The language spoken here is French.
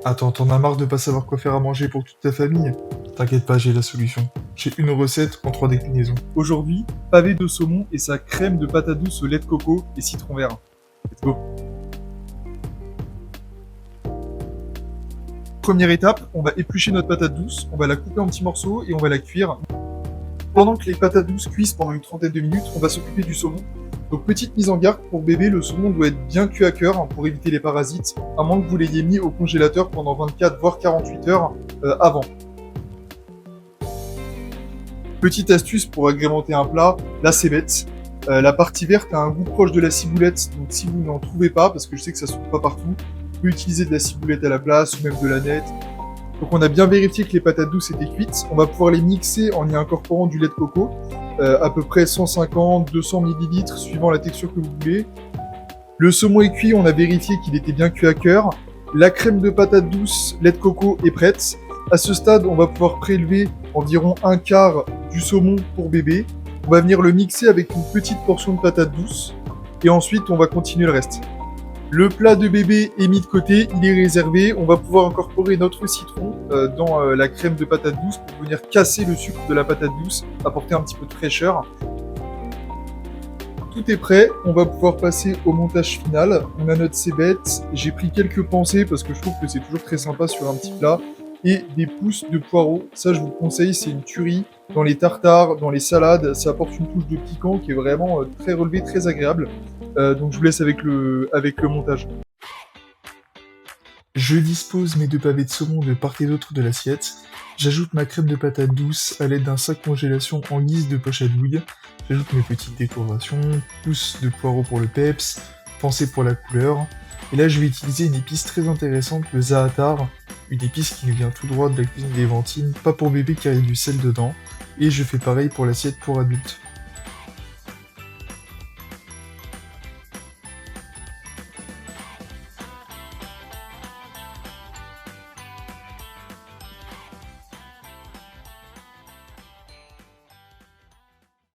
Attends, t'en as marre de pas savoir quoi faire à manger pour toute ta famille? T'inquiète pas, j'ai la solution. J'ai une recette en 3 déclinaisons. Aujourd'hui, pavé de saumon et sa crème de patate douce au lait de coco et citron vert. Let's go. Première étape, on va éplucher notre patate douce, on va la couper en petits morceaux et on va la cuire. Pendant que les patates douces cuisent pendant une trentaine de minutes, on va s'occuper du saumon. Donc petite mise en garde pour bébé, le saumon doit être bien cuit à cœur pour éviter les parasites, à moins que vous l'ayez mis au congélateur pendant 24 voire 48 heures avant. Petite astuce pour agrémenter un plat, la cébette. La partie verte a un goût proche de la ciboulette, donc si vous n'en trouvez pas, parce que je sais que ça se trouve pas partout, vous pouvez utiliser de la ciboulette à la place, ou même de la nette. Donc on a bien vérifié que les patates douces étaient cuites. On va pouvoir les mixer en y incorporant du lait de coco, à peu près 150-200 ml, suivant la texture que vous voulez. Le saumon est cuit, on a vérifié qu'il était bien cuit à cœur. La crème de patate douce, lait de coco est prête. À ce stade, on va pouvoir prélever environ un quart du saumon pour bébé. On va venir le mixer avec une petite portion de patate douce. Et ensuite, on va continuer le reste. Le plat de bébé est mis de côté, il est réservé. On va pouvoir incorporer notre citron dans la crème de patate douce pour venir casser le sucre de la patate douce, apporter un petit peu de fraîcheur. Tout est prêt, on va pouvoir passer au montage final. On a notre cébette, j'ai pris quelques pensées parce que je trouve que c'est toujours très sympa sur un petit plat. Et des pousses de poireaux, ça je vous conseille, c'est une tuerie. Dans les tartares, dans les salades, ça apporte une touche de piquant qui est vraiment très relevée, très agréable. Donc je vous laisse avec le montage. Je dispose mes 2 pavés de saumon de part et d'autre de l'assiette. J'ajoute ma crème de patate douce à l'aide d'un sac congélation en guise de poche à douille. J'ajoute mes petites décorations, pousses de poireaux pour le peps, pensée pour la couleur. Et là, je vais utiliser une épice très intéressante, le za'atar, une épice qui nous vient tout droit de la cuisine des Ventines, pas pour bébé car il y a du sel dedans. Et je fais pareil pour l'assiette pour adultes.